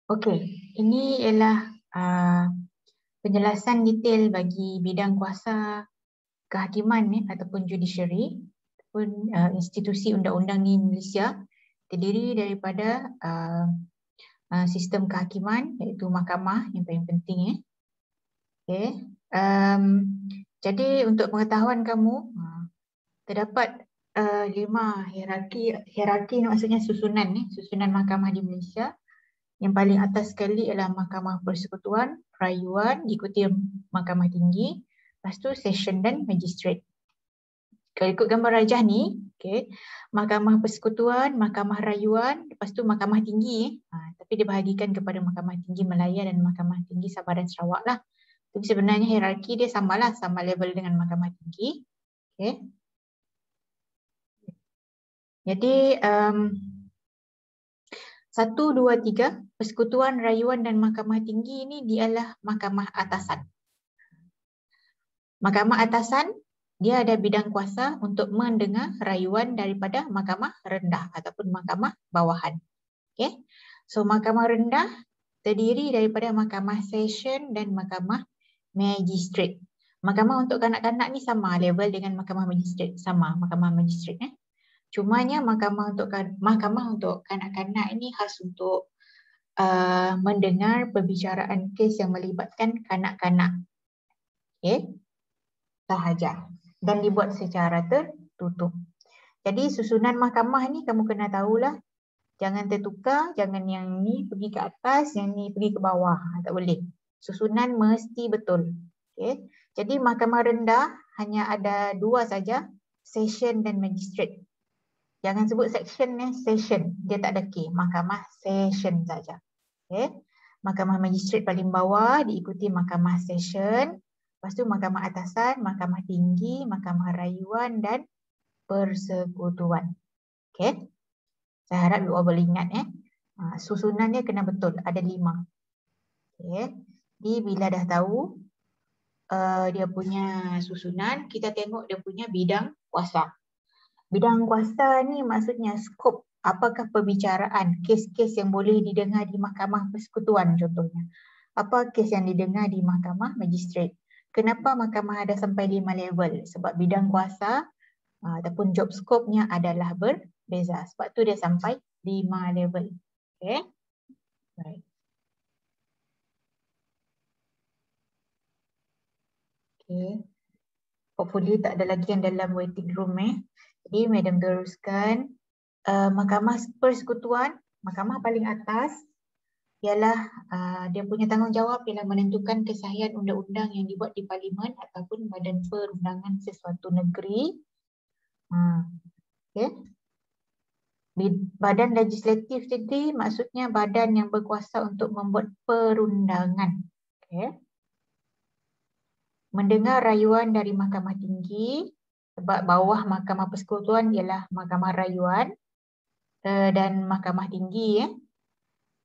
Okey, ini ialah penjelasan detail bagi bidang kuasa kehakiman ataupun judiciary ataupun institusi undang-undang di Malaysia terdiri daripada sistem kehakiman iaitu mahkamah yang paling penting. Okay. Jadi untuk pengetahuan kamu, terdapat 5 hierarki maksudnya susunan mahkamah di Malaysia. Yang paling atas sekali ialah Mahkamah Persekutuan, Rayuan, diikuti Mahkamah Tinggi, lepas tu Session dan Magistrate. Kalau ikut gambar rajah ni, okay, Mahkamah Persekutuan, Mahkamah Rayuan, lepas tu Mahkamah Tinggi. Tapi dibahagikan kepada Mahkamah Tinggi Malaya dan Mahkamah Tinggi Sabah dan Sarawak lah. Tapi sebenarnya hierarki dia samalah, sama level dengan Mahkamah Tinggi. Okay. Jadi 1, 2, 3, Persekutuan, Rayuan dan Mahkamah Tinggi ini dialah mahkamah atasan. Mahkamah atasan, dia ada bidang kuasa untuk mendengar rayuan daripada mahkamah rendah ataupun mahkamah bawahan. Okay. So mahkamah rendah terdiri daripada mahkamah session dan mahkamah magistrate. Mahkamah untuk kanak-kanak ni sama level dengan mahkamah magistrate, sama mahkamah magistrate. Cumanya mahkamah untuk kanak-kanak ini khas untuk mendengar perbicaraan kes yang melibatkan kanak-kanak. Okay. Sahaja. Dan dibuat secara tertutup. Jadi susunan mahkamah ni kamu kena tahulah. Jangan tertukar, jangan yang ni pergi ke atas, yang ni pergi ke bawah. Tak boleh. Susunan mesti betul. Okay. Jadi mahkamah rendah hanya ada 2 saja, session dan magistrate. Jangan sebut section ni, session. Dia tak ada K. Mahkamah session saja. Okay. Mahkamah magistrate paling bawah diikuti mahkamah session. Lepas tu mahkamah atasan, mahkamah tinggi, mahkamah rayuan dan persekutuan. Okay. Saya harap you all boleh ingat. Susunan dia kena betul. Ada 5. Okay. Jadi bila dah tahu dia punya susunan, kita tengok dia punya bidang kuasa. Bidang kuasa ni maksudnya skop, apakah perbicaraan, kes-kes yang boleh didengar di Mahkamah Persekutuan contohnya. Apa kes yang didengar di Mahkamah Magistrate. Kenapa mahkamah ada sampai 5 level? Sebab bidang kuasa ataupun job skopnya adalah berbeza. Sebab tu dia sampai 5 level. Okay. Right. Okay. Hopefully tak ada lagi yang dalam waiting room. Jadi Madam teruskan. Mahkamah Persekutuan, mahkamah paling atas ialah dia punya tanggungjawab ialah menentukan kesahihan undang-undang yang dibuat di parlimen ataupun badan perundangan sesuatu negeri. Okay. Badan legislatif tadi maksudnya badan yang berkuasa untuk membuat perundangan. Okay. Mendengar rayuan dari Mahkamah Tinggi, sebab bawah Mahkamah Persekutuan ialah Mahkamah Rayuan dan Mahkamah Tinggi.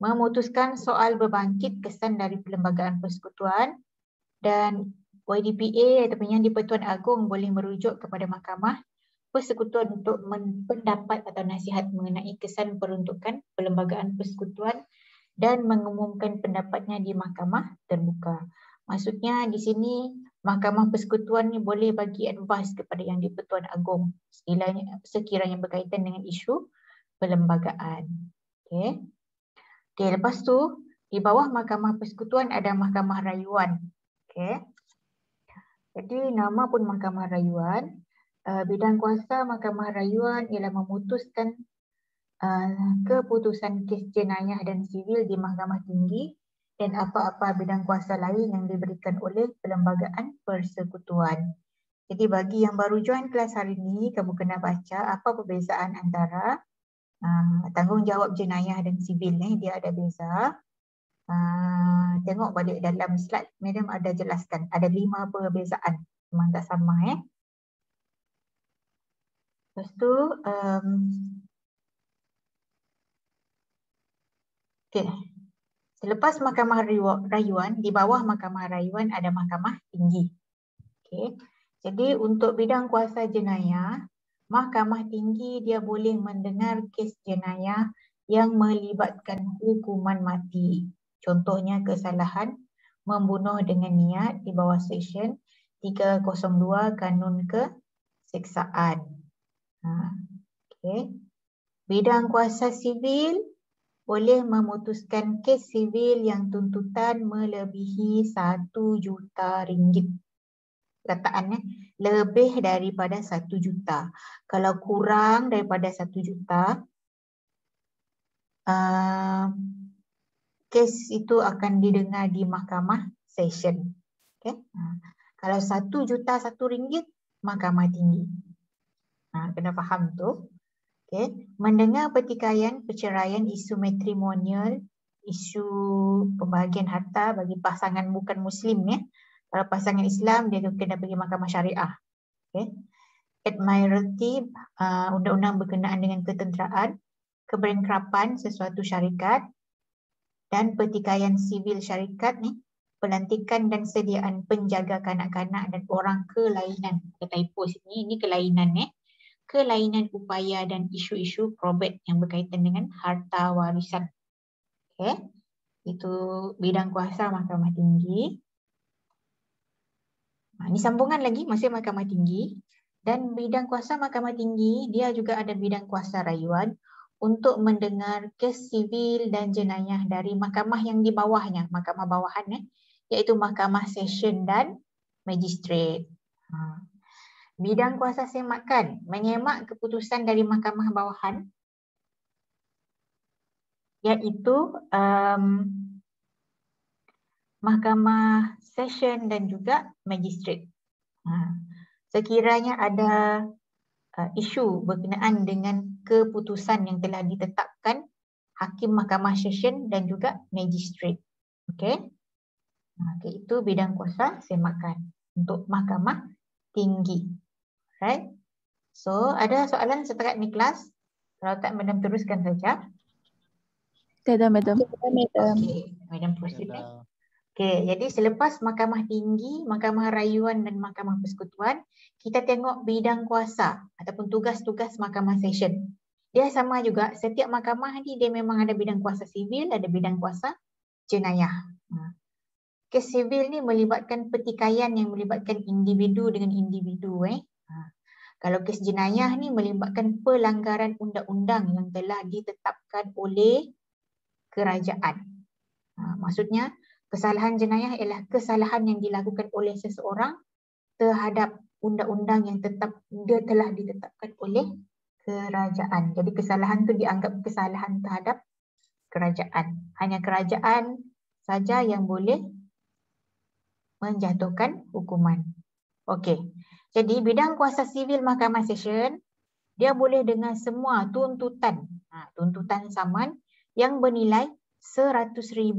Memutuskan soal berbangkit kesan dari Perlembagaan Persekutuan, dan YDPA ataupun Yang di-Pertuan Agong boleh merujuk kepada Mahkamah Persekutuan untuk pendapat atau nasihat mengenai kesan peruntukan Perlembagaan Persekutuan dan mengumumkan pendapatnya di Mahkamah Terbuka. Maksudnya di sini Mahkamah Persekutuan ni boleh bagi advice kepada Yang di-Pertuan Agong sekiranya berkaitan dengan isu perlembagaan. Okay. Okay, lepas tu di bawah Mahkamah Persekutuan ada Mahkamah Rayuan. Okay. Jadi nama pun Mahkamah Rayuan. Bidang kuasa Mahkamah Rayuan ialah memutuskan keputusan kes jenayah dan sivil di Mahkamah Tinggi dan apa-apa bidang kuasa lain yang diberikan oleh Perlembagaan Persekutuan. Jadi bagi yang baru join kelas hari ini, kamu kena baca apa perbezaan antara tanggungjawab jenayah dan sivil ni, dia ada beza. Tengok balik dalam slide, Madam ada jelaskan. Ada 5 perbezaan. Memang tak sama. Lepas tu, okay. Selepas Mahkamah Rayuan, di bawah Mahkamah Rayuan ada Mahkamah Tinggi. Okay. Jadi untuk bidang kuasa jenayah, Mahkamah Tinggi dia boleh mendengar kes jenayah yang melibatkan hukuman mati. Contohnya kesalahan membunuh dengan niat di bawah Seksyen 302 Kanun Keseksaan. Okay. Bidang kuasa sivil boleh memutuskan kes sivil yang tuntutan melebihi 1 juta ringgit. Kataannya lebih daripada 1 juta. Kalau kurang daripada 1 juta, kes itu akan didengar di Mahkamah Session. Okay. Kalau 1 juta 1 ringgit, Mahkamah Tinggi. Kena faham tu. Okay. Mendengar pertikaian, perceraian, isu matrimonial, isu pembahagian harta bagi pasangan bukan Muslim ya. Kalau pasangan Islam dia kena pergi Mahkamah Syariah. Okay. Admiralty, undang-undang berkenaan dengan ketenteraan, keberengkapan sesuatu syarikat, dan pertikaian sivil syarikat ni, pelantikan dan sediaan penjaga kanak-kanak dan orang kelainan. Ada typo sini, ini kelainan kelainan upaya dan isu-isu probate yang berkaitan dengan harta warisan. Okay. Itu bidang kuasa Mahkamah Tinggi. Ini sambungan lagi masih Mahkamah Tinggi. Dan bidang kuasa Mahkamah Tinggi, dia juga ada bidang kuasa rayuan untuk mendengar kes sivil dan jenayah dari mahkamah yang di bawahnya, mahkamah bawahan iaitu Mahkamah Session dan Magistrate. Bidang kuasa semakan, menyemak keputusan dari mahkamah bawahan iaitu Mahkamah Session dan juga Magistrate. Sekiranya ada isu berkenaan dengan keputusan yang telah ditetapkan Hakim Mahkamah Session dan juga Magistrate. Okey. Okay, itu bidang kuasa semakan untuk Mahkamah Tinggi. Right? So, ada soalan setakat ni kelas? Kalau tak, Madam teruskan saja. Tidak, Madam. Okey, Madam proceed. Okey, jadi selepas Mahkamah Tinggi, Mahkamah Rayuan dan Mahkamah Persekutuan, kita tengok bidang kuasa ataupun tugas-tugas Mahkamah Session. Dia sama juga, setiap mahkamah ni dia memang ada bidang kuasa sivil, ada bidang kuasa jenayah. Kes sivil ni melibatkan pertikaian yang melibatkan individu dengan individu. Kalau kes jenayah ni melibatkan pelanggaran undang-undang yang telah ditetapkan oleh kerajaan. Maksudnya, kesalahan jenayah ialah kesalahan yang dilakukan oleh seseorang terhadap undang-undang yang telah ditetapkan oleh kerajaan. Jadi kesalahan itu dianggap kesalahan terhadap kerajaan. Hanya kerajaan saja yang boleh menjatuhkan hukuman. Okey. Jadi bidang kuasa sivil Mahkamah Session, dia boleh dengar semua tuntutan. Tuntutan saman yang bernilai RM100,000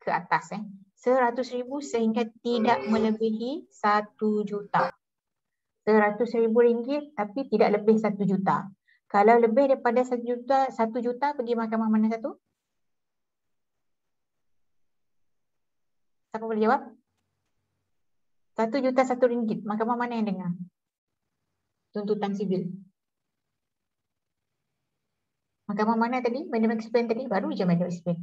ke atas. RM100,000 sehingga tidak melebihi 1 juta. RM100,000 tapi tidak lebih 1 juta. Kalau lebih daripada 1 juta pergi mahkamah mana satu? Siapa boleh jawab? 1 juta RM1, mahkamah mana yang dengar? Tuntutan sivil. Mahkamah mana tadi? Madam explain tadi? Baru je Madam explain.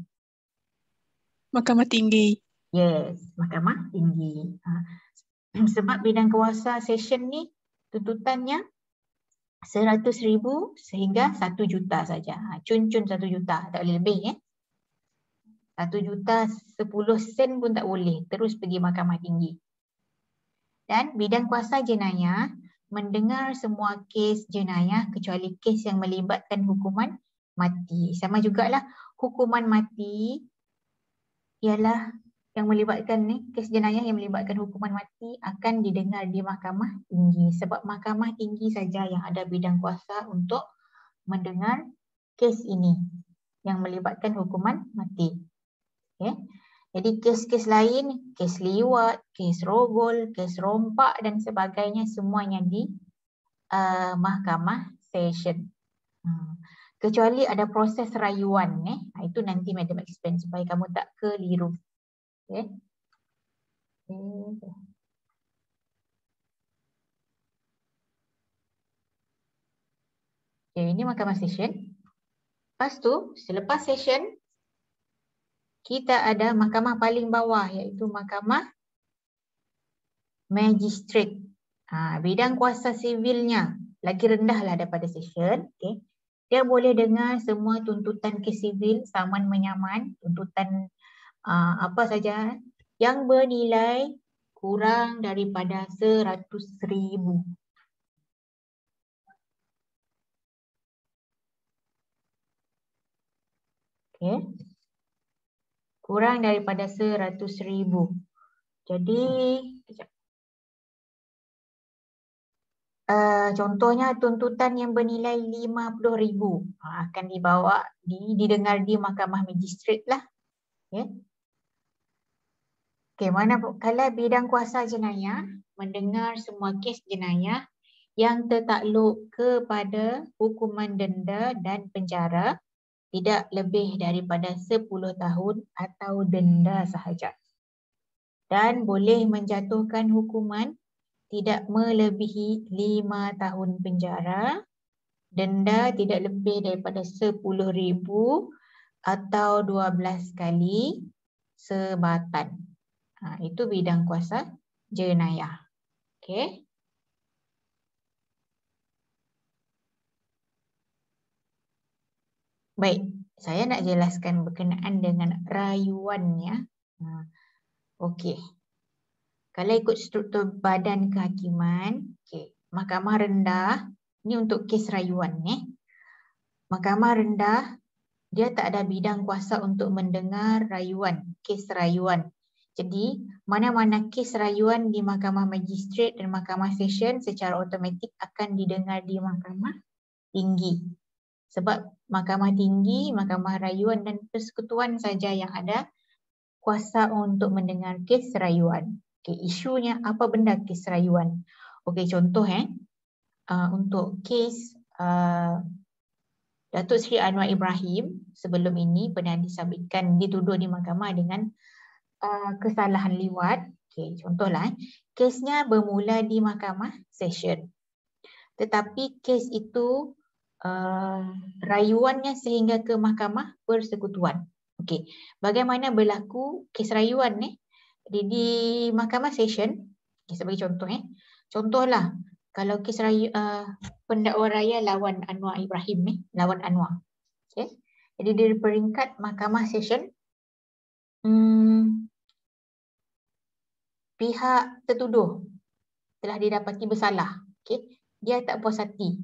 Mahkamah Tinggi. Yes, Mahkamah Tinggi. Sebab bidang kuasa session ni tuntutannya RM100,000 sehingga 1 juta saja. Cun-cun 1 juta, tak boleh lebih 1 juta 10 sen pun tak boleh. Terus pergi Mahkamah Tinggi. Dan bidang kuasa jenayah mendengar semua kes jenayah kecuali kes yang melibatkan hukuman mati. Sama jugalah, hukuman mati ialah yang melibatkan kes jenayah yang melibatkan hukuman mati akan didengar di Mahkamah Tinggi. Sebab Mahkamah Tinggi saja yang ada bidang kuasa untuk mendengar kes ini yang melibatkan hukuman mati. Okay. Jadi kes-kes lain, kes liwat, kes rogol, kes rompak dan sebagainya semuanya di Mahkamah Session. Kecuali ada proses rayuan, itu nanti Madam explain supaya kamu tak keliru. Okay. Okay, ini Mahkamah Session. Lepas tu, selepas session, kita ada mahkamah paling bawah iaitu mahkamah magistrate. Bidang kuasa sivilnya lagi rendahlah daripada session. Okay. Dia boleh dengar semua tuntutan kes sivil saman menyaman, tuntutan apa saja yang bernilai kurang daripada 100,000. Okay. Kurang daripada 100,000. Jadi, contohnya tuntutan yang bernilai 50,000 akan dibawa didengar di mahkamah magistrate lah. Okay. Okay, mana kalau bidang kuasa jenayah mendengar semua kes jenayah yang tertakluk kepada hukuman denda dan penjara tidak lebih daripada 10 tahun atau denda sahaja. Dan boleh menjatuhkan hukuman tidak melebihi 5 tahun penjara, denda tidak lebih daripada 10,000 atau 12 kali sebatan. Itu bidang kuasa jenayah. Okey. Baik, saya nak jelaskan berkenaan dengan rayuannya. Okey. Kalau ikut struktur badan kehakiman, mahkamah rendah, ni untuk kes rayuan. Mahkamah rendah, dia tak ada bidang kuasa untuk mendengar rayuan, kes rayuan. Jadi, mana-mana kes rayuan di mahkamah magistrate dan mahkamah session secara automatik akan didengar di mahkamah tinggi. Sebab mahkamah tinggi, mahkamah rayuan dan persekutuan saja yang ada kuasa untuk mendengar kes rayuan. Okay, isunya apa benda kes rayuan? Okey, contoh untuk kes Datuk Seri Anwar Ibrahim sebelum ini pernah disabitkan dituduh di mahkamah dengan kesalahan liwat. Okey, contohlah kesnya bermula di mahkamah session. Tetapi kes itu rayuannya sehingga ke mahkamah persekutuan. Okey, bagaimana berlaku kes rayuan ni? Di mahkamah session, sebagai contoh contohlah kalau kes pendakwa raya lawan Anwar Ibrahim lawan Anwar. Okey. Jadi di peringkat mahkamah session pihak tertuduh telah didapati bersalah. Okey. Dia tak puas hati.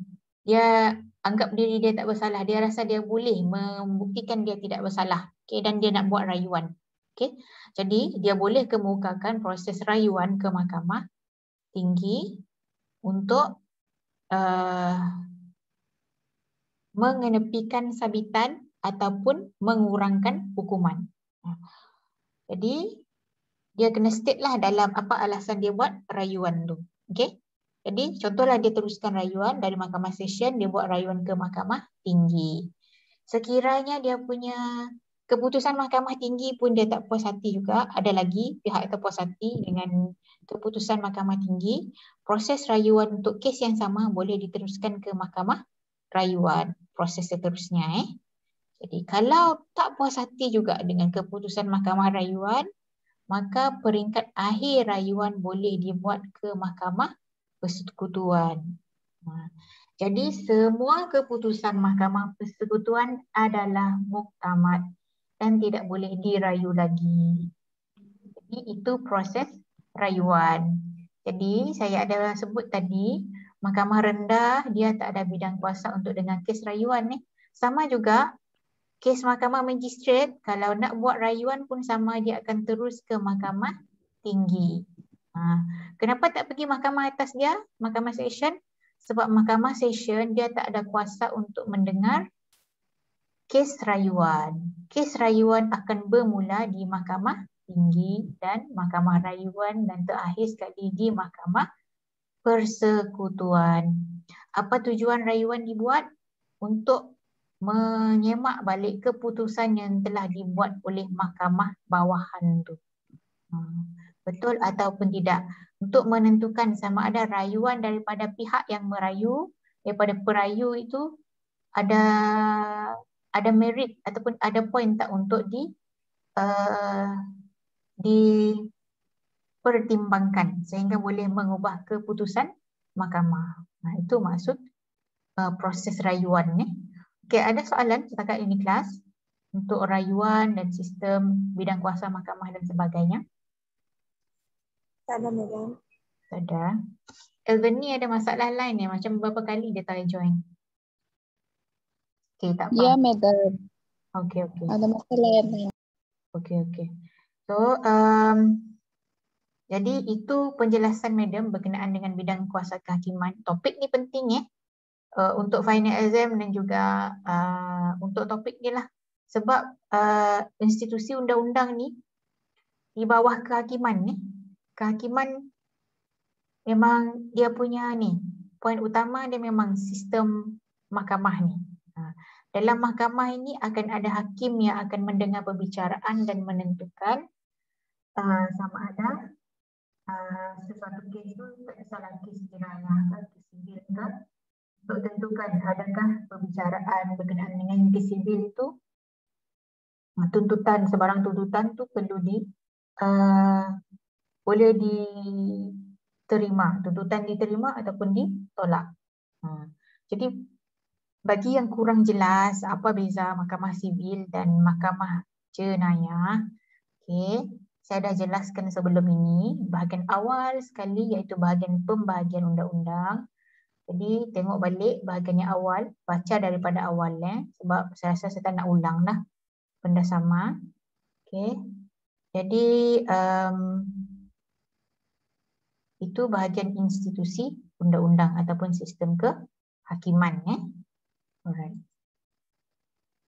Dia anggap diri dia tak bersalah. Dia rasa dia boleh membuktikan dia tidak bersalah. Okey, dan dia nak buat rayuan. Okey. Jadi dia boleh kemukakan proses rayuan ke mahkamah tinggi untuk mengenepikan sabitan ataupun mengurangkan hukuman. Jadi dia kena state lah dalam apa alasan dia buat rayuan tu. Okey. Jadi contohlah dia teruskan rayuan dari mahkamah session, dia buat rayuan ke mahkamah tinggi. Sekiranya dia punya keputusan mahkamah tinggi pun dia tak puas hati juga, ada lagi pihak tak puas hati dengan keputusan mahkamah tinggi, proses rayuan untuk kes yang sama boleh diteruskan ke mahkamah rayuan, proses seterusnya. Jadi kalau tak puas hati juga dengan keputusan mahkamah rayuan, maka peringkat akhir rayuan boleh dibuat ke mahkamah persekutuan. Jadi semua keputusan mahkamah persekutuan adalah muktamad dan tidak boleh dirayu lagi. Jadi itu proses rayuan. Jadi saya ada sebut tadi, mahkamah rendah dia tak ada bidang kuasa untuk dengar kes rayuan Sama juga kes mahkamah magistrate, kalau nak buat rayuan pun sama, dia akan terus ke mahkamah tinggi. Kenapa tak pergi mahkamah atas dia, mahkamah session? Sebab mahkamah session dia tak ada kuasa untuk mendengar kes rayuan. Kes rayuan akan bermula di mahkamah tinggi dan mahkamah rayuan dan terakhir sekali di mahkamah persekutuan. Apa tujuan rayuan dibuat? Untuk menyemak balik keputusan yang telah dibuat oleh mahkamah bawahan tu. Betul ataupun tidak. Untuk menentukan sama ada rayuan daripada pihak yang merayu, daripada perayu itu ada ada merit ataupun ada point tak untuk dipertimbangkan sehingga boleh mengubah keputusan mahkamah. Nah, itu maksud proses rayuan ni. Okey, ada soalan setakat ini kelas untuk rayuan dan sistem bidang kuasa mahkamah dan sebagainya? Tak ada, Madam. Tak ada. Elven ni ada masalah lain ni, macam berapa kali dia try join. Okey, tak apa. Ya, Madam. Okey, okey. Ada masalah yang lain. Okey, okey. So, jadi itu penjelasan Madam berkenaan dengan bidang kuasa kehakiman. Topik ni penting untuk final exam dan juga untuk topik ni lah. Sebab institusi undang-undang ni di bawah kehakiman ni, kehakiman memang dia punya ni, poin utama dia memang sistem mahkamah ni. Dalam mahkamah ini akan ada hakim yang akan mendengar perbicaraan dan menentukan sama ada sesuatu kes itu tak kisahlah kes jenayah atau kes sivil ke, untuk tentukan adakah perbicaraan berkenaan dengan kes sivil itu tuntutan, sebarang tuntutan tu perlu boleh diterima, tuntutan diterima ataupun ditolak. Jadi bagi yang kurang jelas apa beza mahkamah sivil dan mahkamah jenayah, okey, saya dah jelaskan sebelum ini bahagian awal sekali iaitu bahagian pembahagian undang-undang. Jadi tengok balik bahagian yang awal, baca daripada awal sebab saya rasa saya tak nak ulang lah, benda sama. Okey. Jadi itu bahagian institusi undang-undang ataupun sistem kehakiman